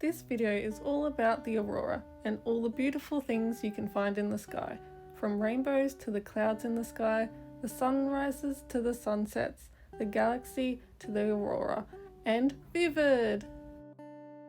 This video is all about the aurora and all the beautiful things you can find in the sky, from rainbows to the clouds in the sky, the sunrises to the sunsets, the galaxy to the aurora, and vivid!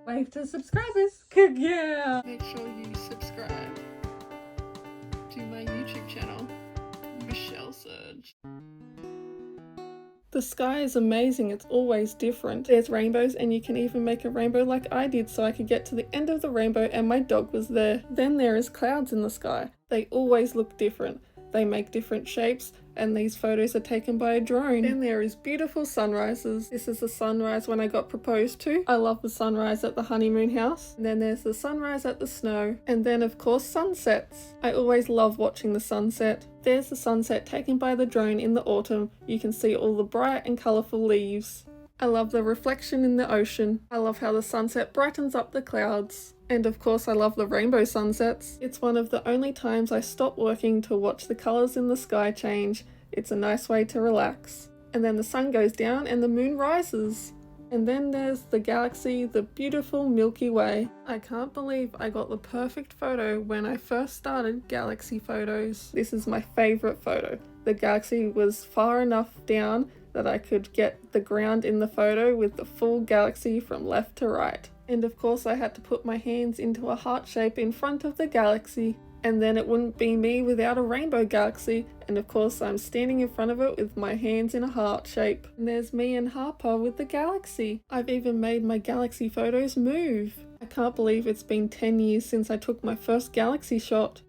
Wave to subscribers! Yeah! Make sure you subscribe to my YouTube channel, Michelle Surge. The sky is amazing, it's always different. There's rainbows and you can even make a rainbow like I did so I could get to the end of the rainbow and my dog was there. Then there is clouds in the sky. They always look different. They make different shapes and these photos are taken by a drone. Then there is beautiful sunrises. This is the sunrise when I got proposed to. I love the sunrise at the honeymoon house. And then there's the sunrise at the snow. And then of course sunsets. I always love watching the sunset. There's the sunset taken by the drone in the autumn. You can see all the bright and colourful leaves. I love the reflection in the ocean. I love how the sunset brightens up the clouds. And of course I love the rainbow sunsets. It's one of the only times I stop working to watch the colours in the sky change. It's a nice way to relax. And then the sun goes down and the moon rises. And then there's the galaxy, the beautiful Milky Way. I can't believe I got the perfect photo when I first started galaxy photos. This is my favourite photo. The galaxy was far enough down that I could get the ground in the photo with the full galaxy from left to right. And of course I had to put my hands into a heart shape in front of the galaxy. And then it wouldn't be me without a rainbow galaxy. And of course I'm standing in front of it with my hands in a heart shape. And there's me and Harper with the galaxy. I've even made my galaxy photos move. I can't believe it's been 10 years since I took my first galaxy shot.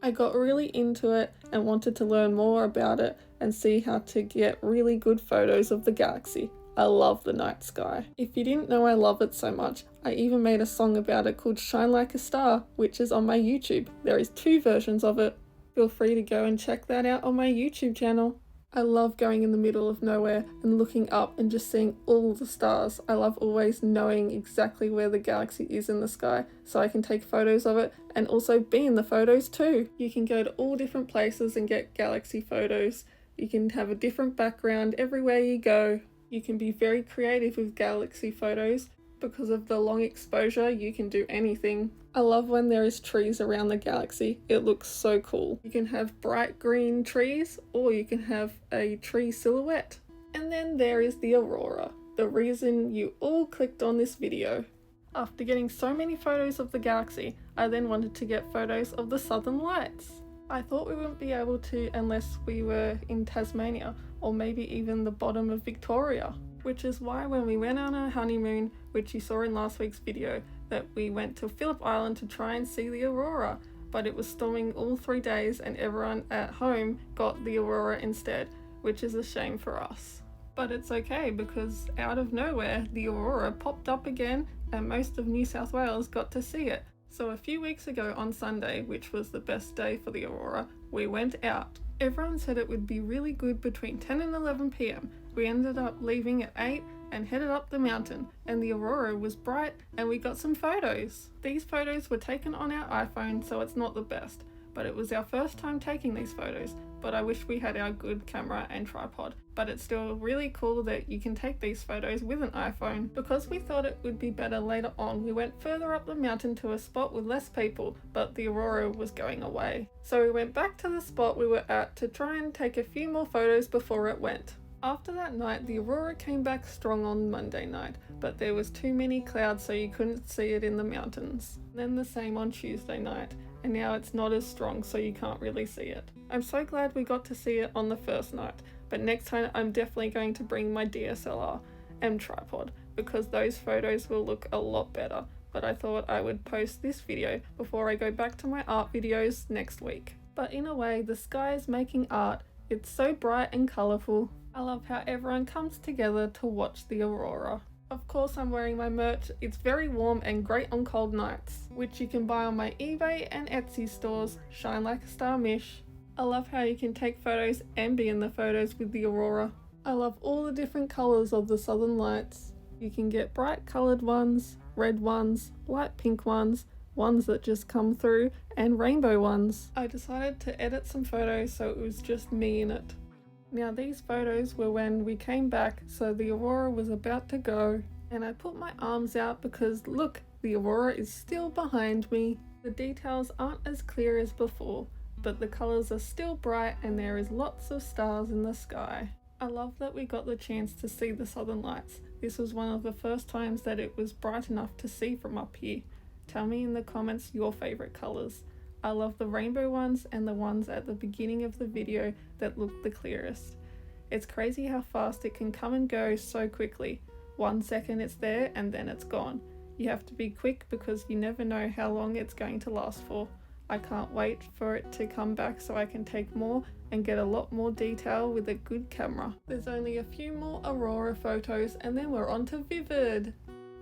I got really into it and wanted to learn more about it and see how to get really good photos of the galaxy. I love the night sky. If you didn't know I love it so much, I even made a song about it called Shine Like a Star, which is on my YouTube. There is 2 versions of it. Feel free to go and check that out on my YouTube channel. I love going in the middle of nowhere and looking up and just seeing all the stars. I love always knowing exactly where the galaxy is in the sky so I can take photos of it and also be in the photos too. You can go to all different places and get galaxy photos. You can have a different background everywhere you go. You can be very creative with galaxy photos. Because of the long exposure, you can do anything. I love when there is trees around the galaxy. It looks so cool. You can have bright green trees or you can have a tree silhouette. And then there is the aurora, the reason you all clicked on this video. After getting so many photos of the galaxy, I then wanted to get photos of the southern lights. I thought we wouldn't be able to unless we were in Tasmania or maybe even the bottom of Victoria. Which is why when we went on our honeymoon, which you saw in last week's video, that we went to Phillip Island to try and see the aurora, but it was storming all 3 days and everyone at home got the aurora instead, which is a shame for us. But it's okay because out of nowhere the aurora popped up again and most of New South Wales got to see it. So a few weeks ago on Sunday, which was the best day for the aurora, we went out. Everyone said it would be really good between 10 and 11 PM. We ended up leaving at 8 and headed up the mountain, and the aurora was bright and we got some photos. These photos were taken on our iPhone, so it's not the best, but it was our first time taking these photos. But I wish we had our good camera and tripod. But it's still really cool that you can take these photos with an iPhone. Because we thought it would be better later on, we went further up the mountain to a spot with less people, but the aurora was going away. So we went back to the spot we were at to try and take a few more photos before it went. After that night, the aurora came back strong on Monday night, but there was too many clouds so you couldn't see it in the mountains. Then the same on Tuesday night, and now it's not as strong so you can't really see it. I'm so glad we got to see it on the first night, but next time I'm definitely going to bring my DSLR and tripod because those photos will look a lot better. But I thought I would post this video before I go back to my art videos next week. But in a way, the sky is making art. It's so bright and colourful. I love how everyone comes together to watch the aurora. Of course I'm wearing my merch. It's very warm and great on cold nights, which you can buy on my eBay and Etsy stores, Shine Like a Star Mish. I love how you can take photos and be in the photos with the aurora. I love all the different colours of the southern lights. You can get bright coloured ones, red ones, light pink ones, ones that just come through, and rainbow ones. I decided to edit some photos so it was just me in it. Now these photos were when we came back, so the aurora was about to go, and I put my arms out because look, the Aurora is still behind me. The details aren't as clear as before, but the colours are still bright and there is lots of stars in the sky. I love that we got the chance to see the southern lights. This was one of the first times that it was bright enough to see from up here. Tell me in the comments your favourite colours. I love the rainbow ones and the ones at the beginning of the video that look the clearest. It's crazy how fast it can come and go so quickly. 1 second it's there and then it's gone. You have to be quick because you never know how long it's going to last for. I can't wait for it to come back so I can take more and get a lot more detail with a good camera. There's only a few more Aurora photos and then we're on to Vivid.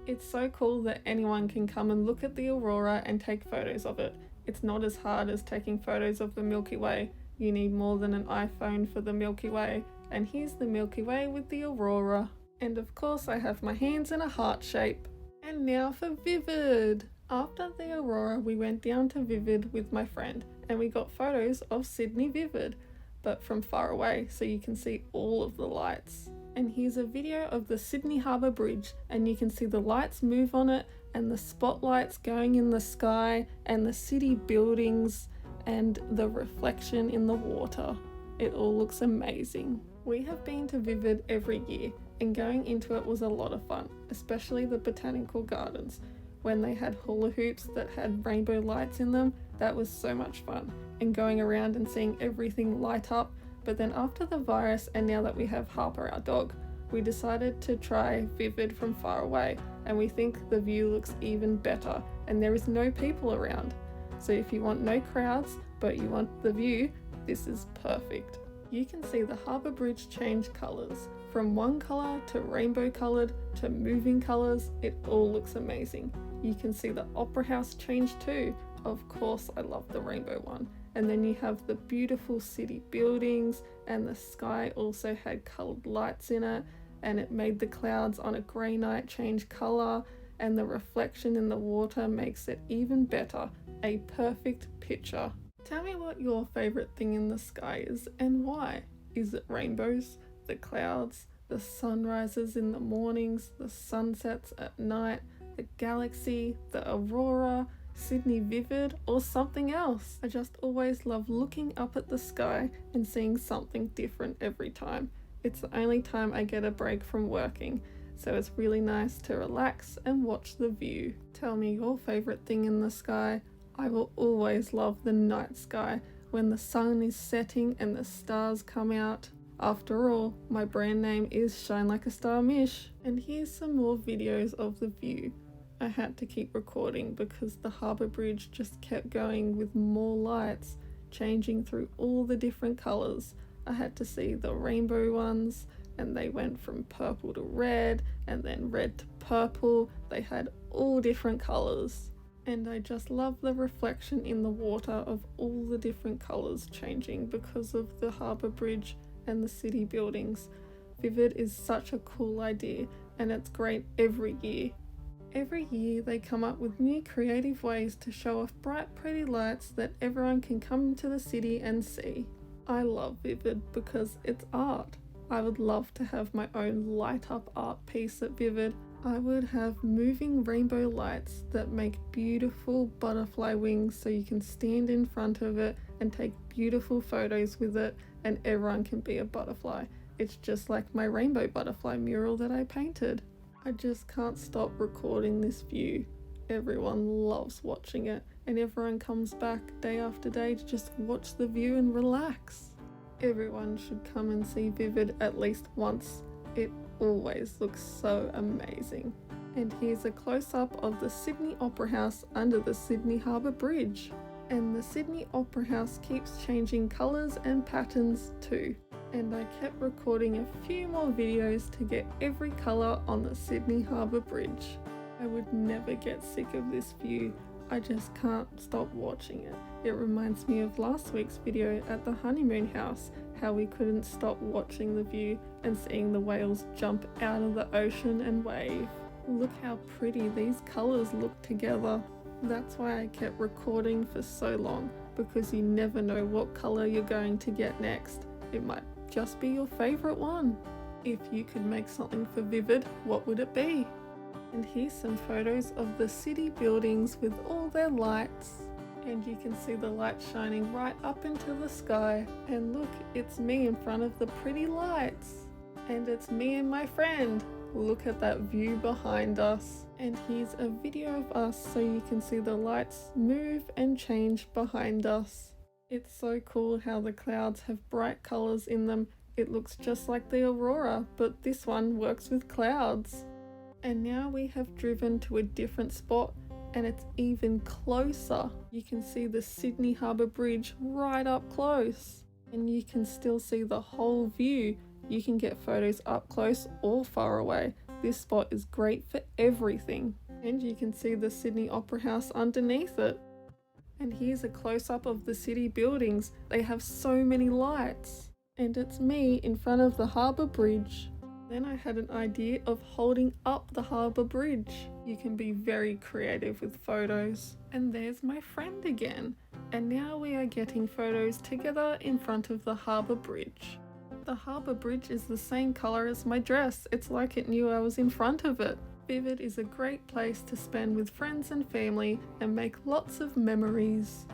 It's so cool that anyone can come and look at the Aurora and take photos of it. It's not as hard as taking photos of the Milky Way. You need more than an iPhone for the Milky Way. And here's the Milky Way with the Aurora. And of course I have my hands in a heart shape. And now for Vivid. After the Aurora we went down to Vivid with my friend and we got photos of Sydney Vivid, but from far away so you can see all of the lights. And here's a video of the Sydney Harbour Bridge and you can see the lights move on it and the spotlights going in the sky and the city buildings and the reflection in the water. It all looks amazing. We have been to Vivid every year and going into it was a lot of fun, especially the botanical gardens. When they had hula hoops that had rainbow lights in them, that was so much fun. And going around and seeing everything light up. But then after the virus and now that we have Harper our dog, we decided to try Vivid from far away and we think the view looks even better and there is no people around. So if you want no crowds but you want the view, this is perfect. You can see the Harbour Bridge change colours. From one colour to rainbow coloured to moving colours, it all looks amazing. You can see the Opera House change too. Of course I love the rainbow one. And then you have the beautiful city buildings and the sky also had coloured lights in it and it made the clouds on a grey night change colour and the reflection in the water makes it even better. A perfect picture. Tell me what your favourite thing in the sky is and why. Is it rainbows, the clouds, the sunrises in the mornings, the sunsets at night, the galaxy, the Aurora, Sydney Vivid, or something else? I just always love looking up at the sky and seeing something different every time. It's the only time I get a break from working, so it's really nice to relax and watch the view. Tell me your favourite thing in the sky. I will always love the night sky when the sun is setting and the stars come out. After all, my brand name is Shine Like a Star Mish. And here's some more videos of the view. I had to keep recording because the Harbour Bridge just kept going with more lights, changing through all the different colours. I had to see the rainbow ones and they went from purple to red and then red to purple. They had all different colours. And I just love the reflection in the water of all the different colours changing because of the Harbour Bridge and the city buildings. Vivid is such a cool idea and it's great every year. Every year they come up with new creative ways to show off bright pretty lights that everyone can come to the city and see. I love Vivid because it's art. I would love to have my own light up art piece at Vivid. I would have moving rainbow lights that make beautiful butterfly wings so you can stand in front of it and take beautiful photos with it and everyone can be a butterfly. It's just like my rainbow butterfly mural that I painted. I just can't stop recording this view. Everyone loves watching it and everyone comes back day after day to just watch the view and relax. Everyone should come and see Vivid at least once. It always looks so amazing. And here's a close-up of the Sydney Opera House under the Sydney Harbour Bridge. And the Sydney Opera House keeps changing colours and patterns too. And I kept recording a few more videos to get every colour on the Sydney Harbour Bridge. I would never get sick of this view. I just can't stop watching it. It reminds me of last week's video at the honeymoon house, how we couldn't stop watching the view and seeing the whales jump out of the ocean and wave. Look how pretty these colours look together. That's why I kept recording for so long, because you never know what colour you're going to get next. It might just be your favourite one. If you could make something for Vivid, what would it be? And here's some photos of the city buildings with all their lights. And you can see the light shining right up into the sky. And look, it's me in front of the pretty lights. And it's me and my friend. Look at that view behind us. And here's a video of us so you can see the lights move and change behind us. It's so cool how the clouds have bright colors in them. It looks just like the Aurora, but this one works with clouds. And now we have driven to a different spot and it's even closer. You can see the Sydney Harbour Bridge right up close. And you can still see the whole view. You can get photos up close or far away. This spot is great for everything. And you can see the Sydney Opera House underneath it. And here's a close-up of the city buildings. They have so many lights. And it's me in front of the harbour bridge. Then I had an idea of holding up the harbour bridge. You can be very creative with photos. And there's my friend again. And now we are getting photos together in front of the harbour bridge. The harbour bridge is the same colour as my dress. It's like it knew I was in front of it. Vivid is a great place to spend with friends and family and make lots of memories.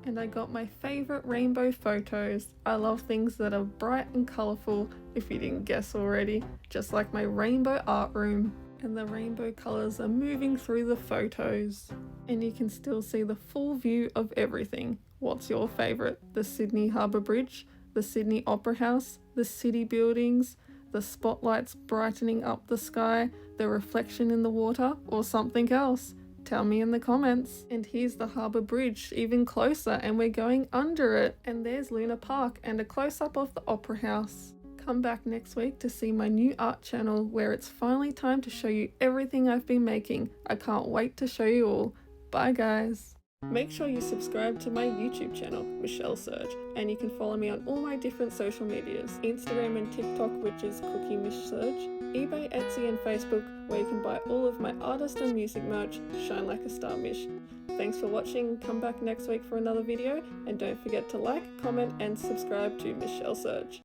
And I got my favourite rainbow photos. I love things that are bright and colourful, if you didn't guess already, just like my rainbow art room. And the rainbow colours are moving through the photos. And you can still see the full view of everything. What's your favourite? The Sydney Harbour Bridge, the Sydney Opera House, the city buildings, the spotlights brightening up the sky, the reflection in the water, or something else? Tell me in the comments. And here's the harbour bridge even closer and we're going under it. And there's Luna Park and a close-up of the Opera House. Come back next week to see my new art channel where it's finally time to show you everything I've been making. I can't wait to show you all. Bye guys. Make sure you subscribe to my YouTube channel, Michelle Surge, and you can follow me on all my different social medias, Instagram and TikTok, which is Cookie Mish Surge, eBay, Etsy and Facebook, where you can buy all of my artist and music merch, Shine Like a Star Mish. Thanks for watching, come back next week for another video, and don't forget to like, comment and subscribe to Michelle Surge.